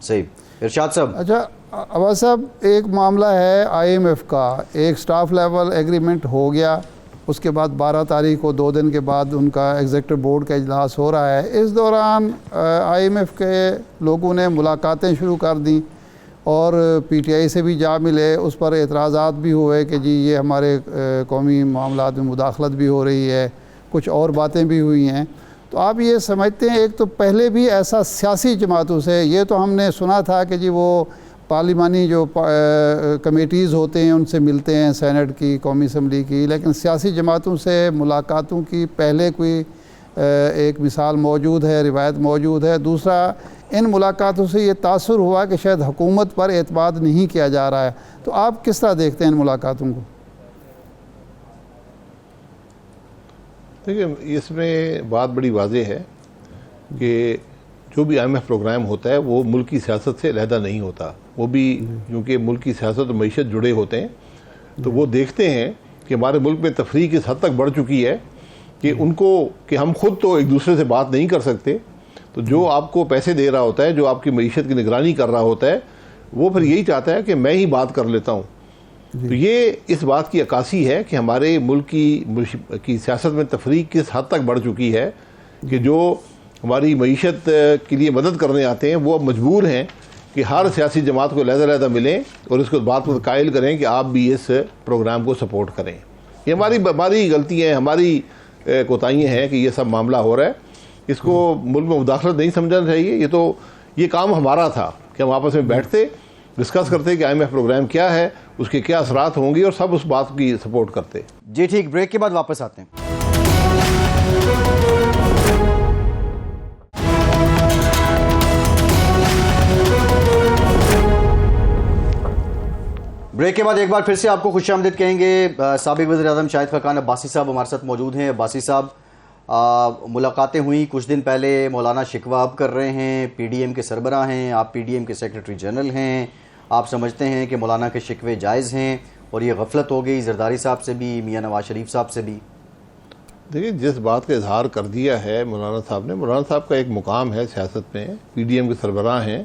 [SPEAKER 1] صحیح۔ ارشاد صاحب،
[SPEAKER 2] اچھا عباس صاحب، ایک معاملہ ہے IMF کا، ایک سٹاف لیول ایگریمنٹ ہو گیا، اس کے بعد 12 تاریخ کو 2 دن کے بعد ان کا ایگزیکٹو بورڈ کا اجلاس ہو رہا ہے۔ اس دوران IMF کے لوگوں نے ملاقاتیں شروع کر دیں، اور PTI سے بھی جا ملے، اس پر اعتراضات بھی ہوئے کہ جی یہ ہمارے قومی معاملات میں مداخلت بھی ہو رہی ہے، کچھ اور باتیں بھی ہوئی ہیں۔ تو آپ یہ سمجھتے ہیں، ایک تو پہلے بھی ایسا سیاسی جماعتوں سے، یہ تو ہم نے سنا تھا کہ جی وہ پارلیمانی جو کمیٹیز ہوتے ہیں ان سے ملتے ہیں، سینٹ کی، قومی اسمبلی کی، لیکن سیاسی جماعتوں سے ملاقاتوں کی پہلے کوئی ایک مثال موجود ہے، روایت موجود ہے؟ دوسرا، ان ملاقاتوں سے یہ تاثر ہوا کہ شاید حکومت پر اعتماد نہیں کیا جا رہا ہے، تو آپ کس طرح دیکھتے ہیں ان ملاقاتوں کو؟
[SPEAKER 4] دیکھیں اس میں بات بڑی واضح ہے کہ جو بھی IMF پروگرام ہوتا ہے وہ ملک کی سیاست سے علیحدہ نہیں ہوتا، وہ بھی کیونکہ ملک کی سیاست اور معیشت جڑے ہوتے ہیں، تو وہ دیکھتے ہیں کہ ہمارے ملک میں تفریق اس حد تک بڑھ چکی ہے کہ ان کو کہ ہم خود تو ایک دوسرے سے بات نہیں کر سکتے، تو جو آپ کو پیسے دے رہا ہوتا ہے، جو آپ کی معیشت کی نگرانی کر رہا ہوتا ہے، وہ پھر یہی چاہتا ہے کہ میں ہی بات کر لیتا ہوں۔ تو یہ اس بات کی عکاسی ہے کہ ہمارے ملک کی سیاست میں تفریق کس حد تک بڑھ چکی ہے کہ جو ہماری معیشت کے لیے مدد کرنے آتے ہیں وہ اب مجبور ہیں کہ ہر سیاسی جماعت کو علیحدہ ملیں اور اس کو بات کو قائل کریں کہ آپ بھی اس پروگرام کو سپورٹ کریں. یہ ہماری غلطی ہے, ہماری کوتاہیاں ہیں کہ یہ سب معاملہ ہو رہا ہے. اس کو ملک میں مداخلت نہیں سمجھنا چاہیے. یہ کام ہمارا تھا کہ ہم آپس میں بیٹھتے, ڈسکس کرتے کہ IMF پروگرام کیا ہے, اس کے کیا اثرات ہوں گے, اور سب اس بات کی سپورٹ کرتے.
[SPEAKER 1] جی ٹھیک, بریک کے بعد واپس آتے ہیں. بریک کے بعد ایک بار پھر سے آپ کو خوش آمدید کہیں گے. سابق وزیر اعظم شاہد خاقان عباسی صاحب ہمارے ساتھ موجود ہیں. عباسی صاحب, ملاقاتیں ہوئیں کچھ دن پہلے, مولانا شکوہ آپ کر رہے ہیں, PDM کے سربراہ ہیں, آپ PDM کے سیکرٹری جنرل ہیں, آپ سمجھتے ہیں کہ مولانا کے شکوے جائز ہیں اور یہ غفلت ہو گئی زرداری صاحب سے بھی, میاں نواز شریف صاحب سے بھی؟
[SPEAKER 4] دیکھیے, جس بات کا اظہار کر دیا ہے مولانا صاحب نے, مولانا صاحب کا ایک مقام ہے سیاست میں, PDM کے سربراہ ہیں,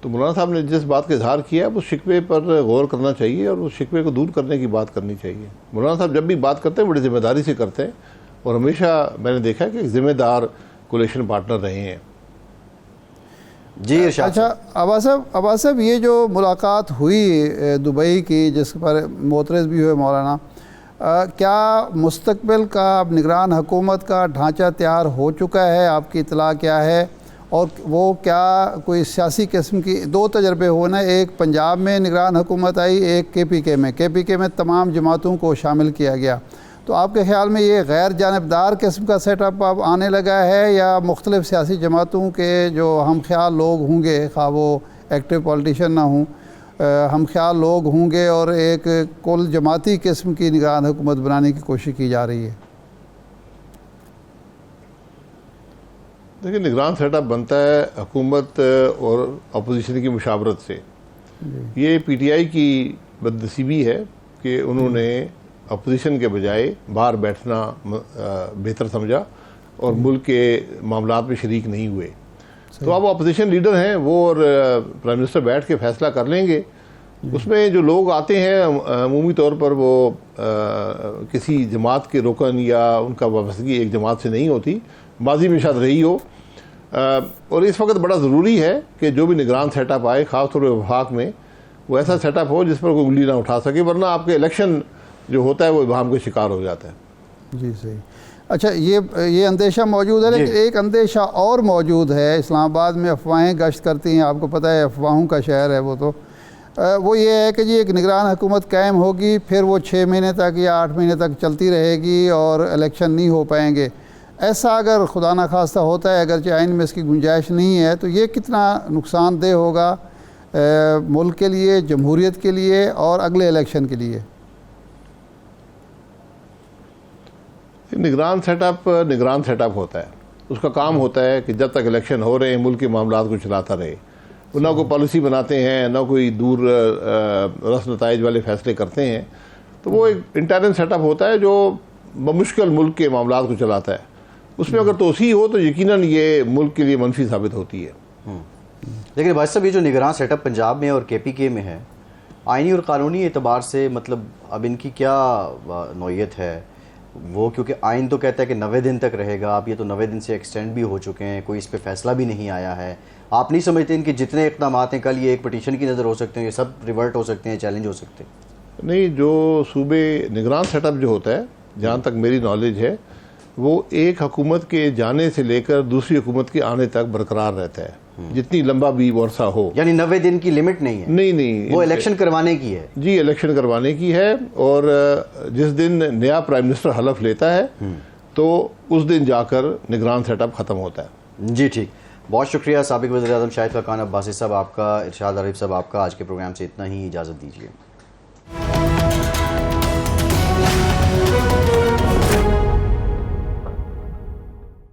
[SPEAKER 4] تو مولانا صاحب نے جس بات کا اظہار کیا ہے اس شکوے پر غور کرنا چاہیے اور اس شکوے کو دور کرنے کی بات کرنی چاہیے. مولانا صاحب جب بھی بات کرتے ہیں بڑی ذمہ داری سے کرتے ہیں, اور ہمیشہ میں نے دیکھا کہ ایک ذمہ دار کولیشن پارٹنر رہے ہیں.
[SPEAKER 1] جی ارشاد.
[SPEAKER 2] اچھا عباس صاحب, یہ جو ملاقات ہوئی دبئی کی جس پر معترض بھی ہوئے مولانا, کیا مستقبل کا اب نگران حکومت کا ڈھانچہ تیار ہو چکا ہے؟ آپ کی اطلاع کیا ہے؟ اور وہ کیا کوئی سیاسی قسم کی دو تجربے ہونا, ایک پنجاب میں نگران حکومت آئی, ایک KPK میں تمام جماعتوں کو شامل کیا گیا, تو آپ کے خیال میں یہ غیر جانبدار قسم کا سیٹ اپ اب آنے لگا ہے, یا مختلف سیاسی جماعتوں کے جو ہم خیال لوگ ہوں گے, خواہ وہ ایکٹیو پولیٹیشین نہ ہوں, ہم خیال لوگ ہوں گے اور ایک کل جماعتی قسم کی نگران حکومت بنانے کی کوشش کی جا رہی ہے؟
[SPEAKER 4] دیکھیں, نگران سیٹ اپ بنتا ہے حکومت اور اپوزیشن کی مشاورت سے. یہ PTI کی بدنصیبی ہے کہ انہوں نے اپوزیشن کے بجائے باہر بیٹھنا بہتر سمجھا اور ملک کے معاملات میں شریک نہیں ہوئے. تو اب اپوزیشن لیڈر ہیں وہ, اور پرائم منسٹر بیٹھ کے فیصلہ کر لیں گے. اس میں جو لوگ آتے ہیں عمومی طور پر وہ کسی جماعت کے رکن یا ان کا وابستگی ایک جماعت سے نہیں ہوتی, ماضی میں شاید رہی ہو. اور اس وقت بڑا ضروری ہے کہ جو بھی نگران سیٹ اپ آئے, خاص طور پہ وفاق میں, وہ ایسا سیٹ اپ ہو جس پر کوئی انگلی نہ اٹھا سکے, ورنہ آپ کے الیکشن جو ہوتا ہے وہ ابہام کا شکار ہو جاتا ہے.
[SPEAKER 2] جی صحیح. اچھا, یہ اندیشہ موجود ہے, لیکن ایک اندیشہ اور موجود ہے. اسلام آباد میں افواہیں گشت کرتی ہیں, آپ کو پتہ ہے افواہوں کا شہر ہے وہ, تو وہ یہ ہے کہ جی ایک نگران حکومت قائم ہوگی, پھر وہ 6 مہینے تک یا 8 مہینے تک چلتی رہے گی اور الیکشن نہیں ہو پائیں گے. ایسا اگر خدا نخواستہ ہوتا ہے, اگرچہ آئین میں اس کی گنجائش نہیں ہے, تو یہ کتنا نقصان دہ ہوگا ملک کے لیے, جمہوریت کے لیے اور اگلے الیکشن کے لیے؟
[SPEAKER 4] نگران سیٹ اپ ہوتا ہے, اس کا کام ہوتا ہے کہ جب تک الیکشن ہو رہے ہیں ملک کے معاملات کو چلاتا رہے. وہ نہ کوئی پالیسی بناتے ہیں, نہ کوئی دور رس نتائج والے فیصلے کرتے ہیں. تو وہ ایک انٹرنل سیٹ اپ ہوتا ہے جو بمشکل ملک کے معاملات کو چلاتا ہے. اس میں اگر توسیع ہو تو یقیناً یہ ملک کے لیے منفی ثابت ہوتی ہے.
[SPEAKER 1] لیکن بھائی صاحب, یہ جو نگران سیٹ اپ پنجاب میں اور KPK میں ہے, آئینی اور قانونی اعتبار سے مطلب اب ان کی کیا نوعیت ہے وہ؟ کیونکہ آئین تو کہتا ہے کہ 90 دن تک رہے گا, اب یہ تو 90 دن سے ایکسٹینڈ بھی ہو چکے ہیں, کوئی اس پہ فیصلہ بھی نہیں آیا ہے. آپ نہیں سمجھتے ان کے جتنے اقدامات ہیں, کل یہ ایک پٹیشن کی نظر ہو سکتے ہیں, یہ سب ریورٹ ہو سکتے ہیں, چیلنج ہو سکتے ہیں؟
[SPEAKER 4] نہیں, جو صوبے نگران سیٹ اپ جو ہوتا ہے, جہاں تک میری نالج ہے, وہ ایک حکومت کے جانے سے لے کر دوسری حکومت کے آنے تک برقرار رہتا ہے, جتنی لمبا بھی وہ عرصہ ہو.
[SPEAKER 1] یعنی 90 دن کی لمٹ نہیں ہے؟
[SPEAKER 4] نہیں,
[SPEAKER 1] وہ الیکشن کروانے کی ہے.
[SPEAKER 4] جی, الیکشن کروانے کی ہے, اور جس دن نیا پرائم منسٹر حلف لیتا ہے تو اس دن جا کر نگران سیٹ اپ ختم ہوتا ہے.
[SPEAKER 1] جی ٹھیک, بہت شکریہ سابق وزیر اعظم شاہد خاقان عباسی صاحب آپ کا. ارشاد عارف صاحب آپ کا. آج کے پروگرام سے اتنا ہی, اجازت دیجیے.